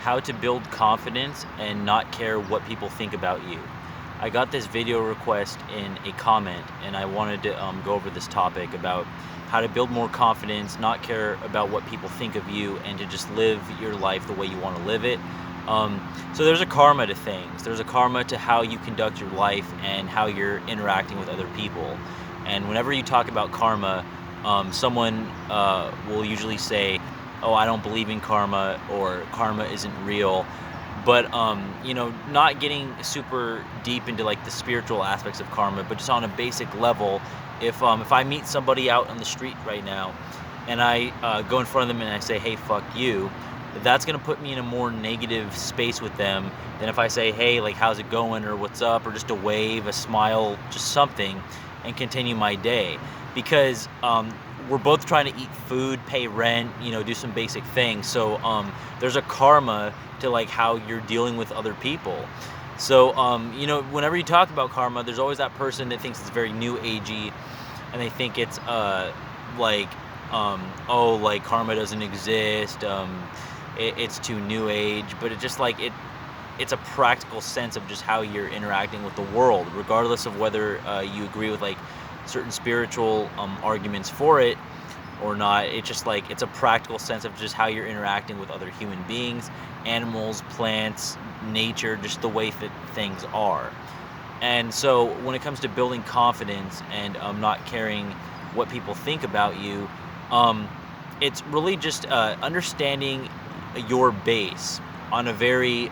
how to build confidence and not care what people think about you. I got this video request in a comment, and I wanted to go over this topic about how to build more confidence, not care about what people think of you, and to just live your life the way you want to live it. So there's a karma to things. There's a karma to how you conduct your life and how you're interacting with other people. And whenever you talk about karma, someone will usually say, "Oh, I don't believe in karma," or "Karma isn't real." But not getting super deep into like the spiritual aspects of karma, but just on a basic level, if I meet somebody out on the street right now, and I go in front of them and I say, "Hey, fuck you," that's gonna put me in a more negative space with them than if I say, "Hey, like, how's it going?" or "What's up?" or just a wave, a smile, just something, and continue my day. Because we're both trying to eat food, pay rent, do some basic things. So there's a karma to like how you're dealing with other people. So whenever you talk about karma, there's always that person that thinks it's very new agey, and they think it's like oh, like karma doesn't exist. It's too new age, but it just like it's a practical sense of just how you're interacting with the world, regardless of whether you agree with like certain spiritual arguments for it or not. It's just like it's a practical sense of just how you're interacting with other human beings, animals, plants, nature, just the way that things are. And so when it comes to building confidence and not caring what people think about you, it's really just understanding your base on a very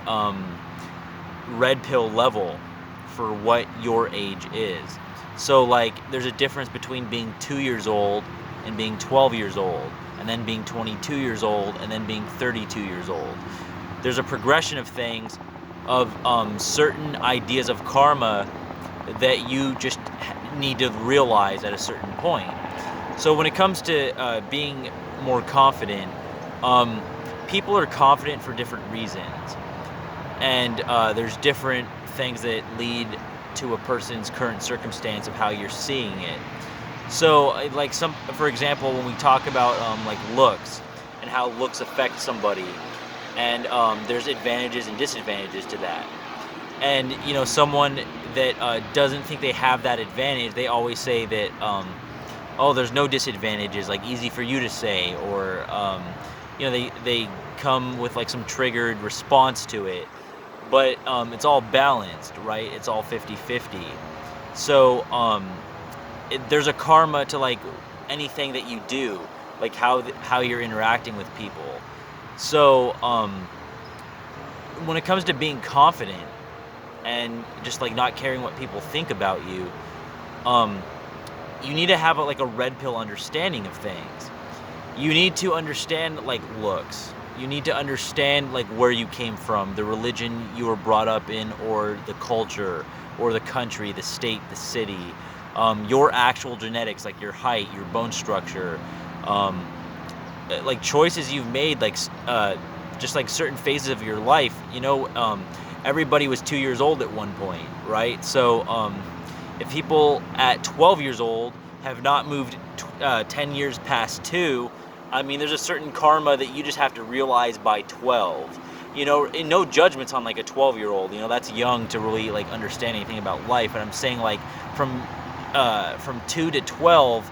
red pill level for what your age is. So like there's a difference between being 2 years old and being 12 years old, and then being 22 years old, and then being 32 years old. There's a progression of things, of certain ideas of karma that you just need to realize at a certain point. So when it comes to being more confident, people are confident for different reasons. And there's different things that lead to a person's current circumstance of how you're seeing it. So, like for example, when we talk about like looks and how looks affect somebody, and there's advantages and disadvantages to that. And someone that doesn't think they have that advantage, they always say that, oh, there's no disadvantages, like easy for you to say, or they come with like some triggered response to it. But it's all balanced, right? It's all 50-50. So there's a karma to like anything that you do, like how you're interacting with people. So when it comes to being confident and just like not caring what people think about you, you need to have like a red pill understanding of things. You need to understand like looks. You need to understand like where you came from, the religion you were brought up in, or the culture, or the country, the state, the city, your actual genetics, like your height, your bone structure, like choices you've made, like just like certain phases of your life. Everybody was 2 years old at one point, right? So if people at 12 years old have not moved 10 years past 2, I mean, there's a certain karma that you just have to realize by 12. And no judgments on like a 12-year-old. That's young to really like understand anything about life. And I'm saying like from 2 to 12,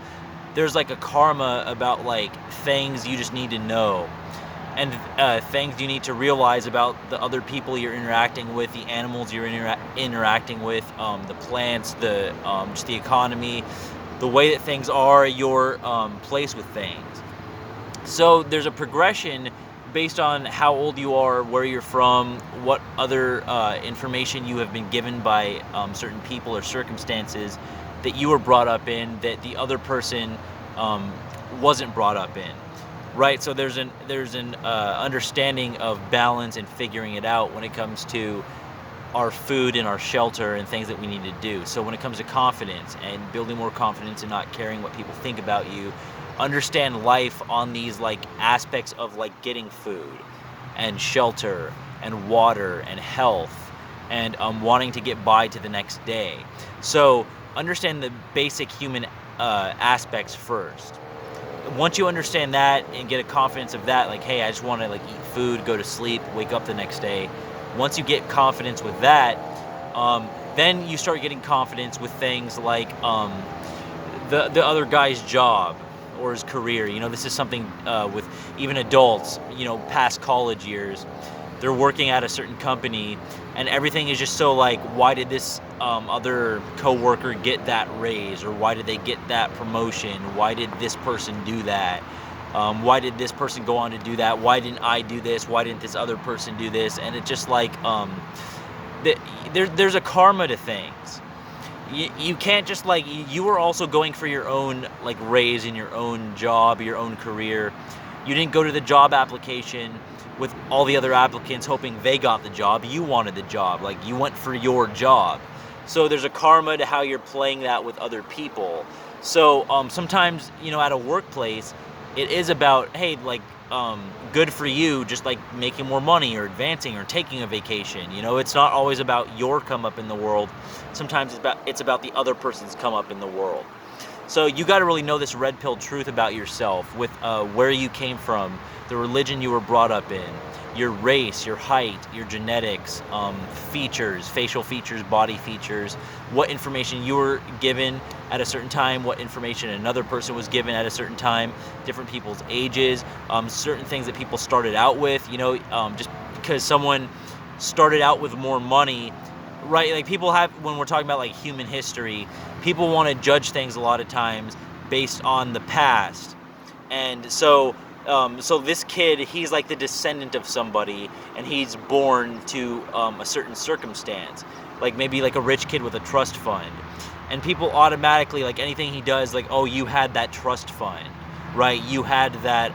there's like a karma about like things you just need to know, and things you need to realize about the other people you're interacting with, the animals you're interacting with, the plants, the just the economy, the way that things are, your place with things. So there's a progression based on how old you are, where you're from, what other information you have been given by certain people or circumstances that you were brought up in that the other person wasn't brought up in, right? So there's an understanding of balance and figuring it out when it comes to our food and our shelter and things that we need to do. So when it comes to confidence and building more confidence and not caring what people think about you, understand life on these like aspects of like getting food and shelter and water and health and wanting to get by to the next day. So understand the basic human aspects first. once you understand that and get a confidence of that, like, hey, I just want to like eat food, go to sleep, wake up the next day. Once you get confidence with that, then you start getting confidence with things like the other guy's job or his career. This is something with even adults, past college years. They're working at a certain company, and everything is just so like, why did this other coworker get that raise, or why did they get that promotion? Why did this person do that? Why did this person go on to do that? Why didn't I do this? Why didn't this other person do this? And it's just like there's a karma to things. You can't just like, you were also going for your own like raise in your own job, your own career. You didn't go to the job application with all the other applicants hoping they got the job. You wanted the job, like you went for your job. So there's a karma to how you're playing that with other people. So sometimes, at a workplace, it is about, hey, like, good for you, just like making more money or advancing or taking a vacation. It's not always about your come up in the world. Sometimes it's about the other person's come up in the world. So you got to really know this red pill truth about yourself with where you came from, the religion you were brought up in, your race, your height, your genetics, features, facial features, body features, what information you were given at a certain time, what information another person was given at a certain time, different people's ages, certain things that people started out with, just because someone started out with more money, right? Like people have, when we're talking about like human history, people want to judge things a lot of times based on the past. And so this kid, he's like the descendant of somebody, and he's born to a certain circumstance, like maybe like a rich kid with a trust fund, and people automatically, like anything he does, like, oh, you had that trust fund, right? You had that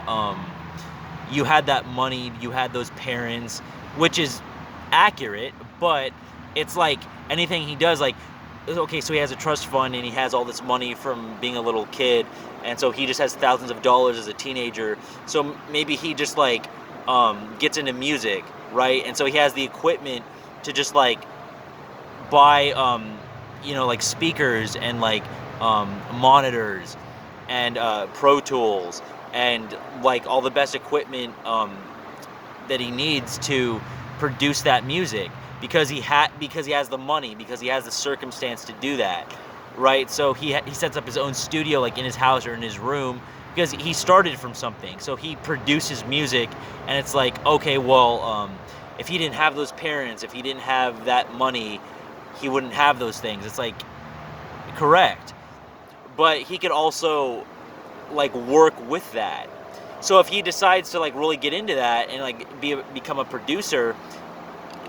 money, you had those parents, which is accurate, but it's like anything he does, like, okay, so he has a trust fund and he has all this money from being a little kid, and so he just has thousands of dollars as a teenager. So maybe he just like gets into music, right? And so he has the equipment to just like buy like speakers and like monitors and Pro Tools and like all the best equipment that he needs to produce that music. Because he has the money, because he has the circumstance to do that, right? So he sets up his own studio, like in his house or in his room, because he started from something. So he produces music, and it's like, okay, well, if he didn't have those parents, if he didn't have that money, he wouldn't have those things. It's like, correct. But he could also like work with that. So if he decides to like really get into that and like become a producer,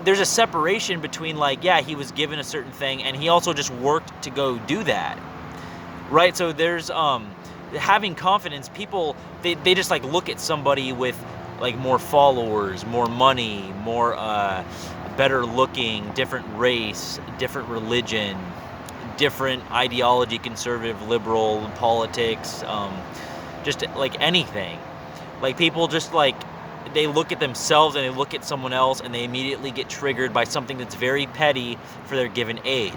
there's a separation between like, yeah, he was given a certain thing and he also just worked to go do that, right? So there's having confidence. People, they just like look at somebody with like more followers, more money, more better looking, different race, different religion, different ideology, conservative, liberal, politics, just like anything. Like people just like, they look at themselves and they look at someone else and they immediately get triggered by something that's very petty for their given age.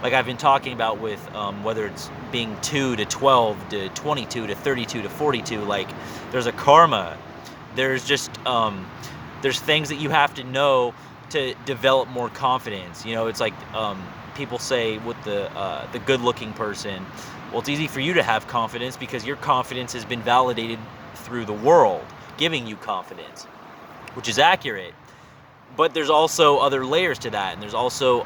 Like I've been talking about with whether it's being 2 to 12 to 22 to 32 to 42, like there's a karma. There's just there's things that you have to know to develop more confidence. It's like people say with the good-looking person, well, it's easy for you to have confidence because your confidence has been validated through the world giving you confidence, which is accurate. But there's also other layers to that, and there's also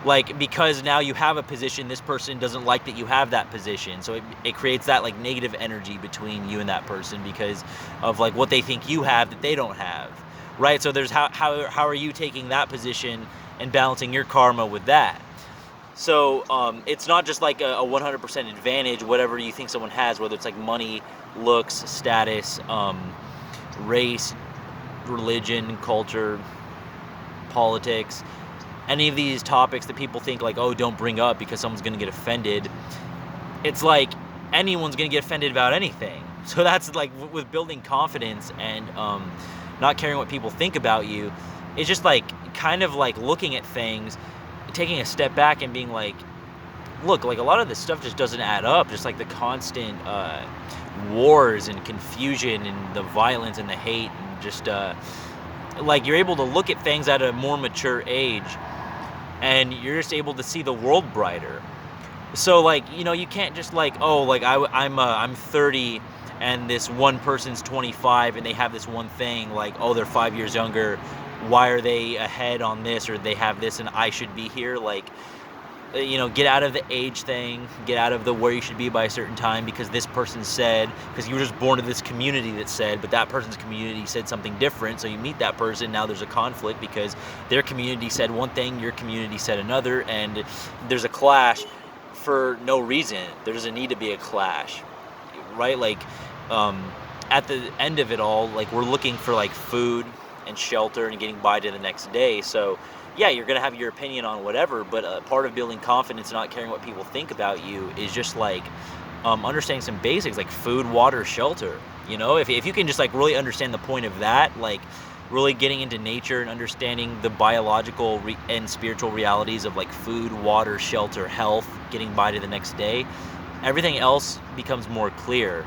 like, because now you have a position, this person doesn't like that you have that position, so it creates that like negative energy between you and that person because of like what they think you have that they don't have, right? So there's how are you taking that position and balancing your karma with that. So it's not just like a 100% advantage, whatever you think someone has, whether it's like money, looks, status, race, religion, culture, politics, any of these topics that people think like, oh, don't bring up because someone's going to get offended. It's like anyone's going to get offended about anything. So that's like with building confidence and not caring what people think about you. It's just like kind of like looking at things, taking a step back and being like, look, like a lot of this stuff just doesn't add up. Just like the constant wars and confusion and the violence and the hate and just like you're able to look at things at a more mature age, and you're just able to see the world brighter. So like, you can't just like, oh, like I'm 30 and this one person's 25 and they have this one thing, like, oh, they're 5 years younger. Why are they ahead on this, or they have this and I should be here? Like, get out of the age thing, get out of the where you should be by a certain time because this person said, because you were just born to this community that said, but that person's community said something different. So you meet that person, now there's a conflict because their community said one thing, your community said another, and there's a clash for no reason. There doesn't need to be a clash, right? Like, at the end of it all, like, we're looking for like food and shelter and getting by to the next day. So yeah, you're gonna have your opinion on whatever, but part of building confidence and not caring what people think about you is just like understanding some basics like food, water, shelter. If you can just like really understand the point of that, like really getting into nature and understanding the biological and spiritual realities of like food, water, shelter, health, getting by to the next day, everything else becomes more clear.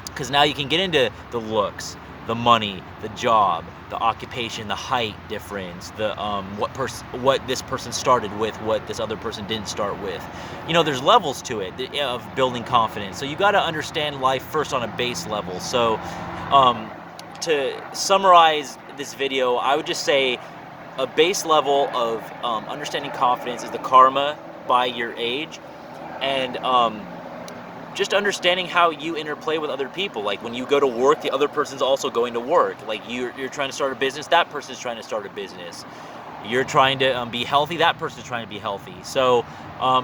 Because now you can get into the looks, the money, the job, the occupation, the height difference, the what this person started with, what this other person didn't start with. There's levels to it of building confidence. So you got to understand life first on a base level. So to summarize this video, I would just say a base level of understanding confidence is the karma by your age, and just understanding how you interplay with other people. Like when you go to work, the other person's also going to work. Like you're trying to start a business, that person's trying to start a business. You're trying to be healthy, that person's trying to be healthy. So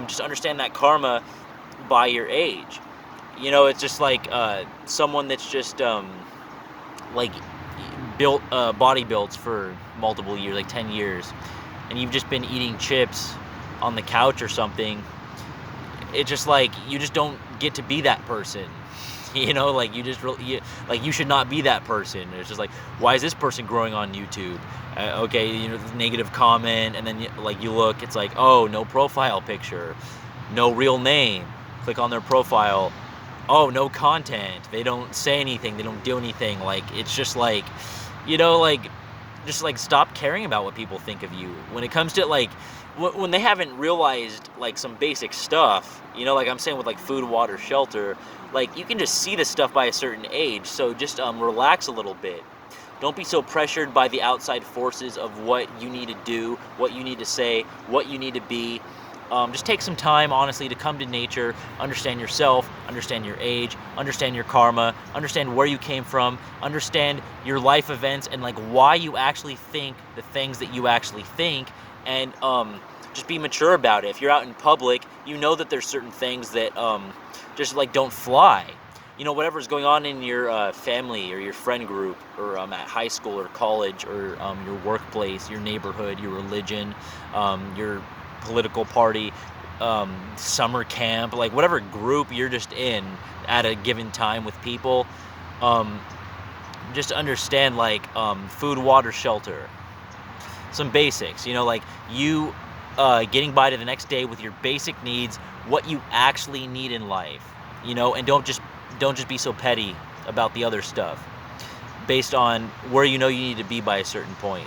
just understand that karma by your age. It's just like someone that's just like built body builds for multiple years, like 10 years, and you've just been eating chips on the couch or something. It's just like you just don't get to be that person. Like you just really, like you should not be that person. It's just like, why is this person growing on YouTube? Okay, negative comment, and then like you look, it's like, oh, no profile picture, no real name. Click on their profile, oh, no content. They don't say anything. They don't do anything. Like it's just like, like just like stop caring about what people think of you when it comes to like when they haven't realized like some basic stuff. Like I'm saying with like food, water, shelter, like you can just see this stuff by a certain age. So just relax a little bit. Don't be so pressured by the outside forces of what you need to do, what you need to say, what you need to be. Just take some time, honestly, to come to nature, understand yourself, understand your age, understand your karma, understand where you came from, understand your life events, and like why you actually think the things that you actually think, and just be mature about it. If you're out in public, you know that there's certain things that just like don't fly. Whatever's going on in your family or your friend group, or at high school or college, or your workplace, your neighborhood, your religion, your political party, summer camp, like whatever group you're just in at a given time with people, just understand like food, water, shelter, some basics, like you getting by to the next day with your basic needs, what you actually need in life, and don't just be so petty about the other stuff based on where you need to be by a certain point.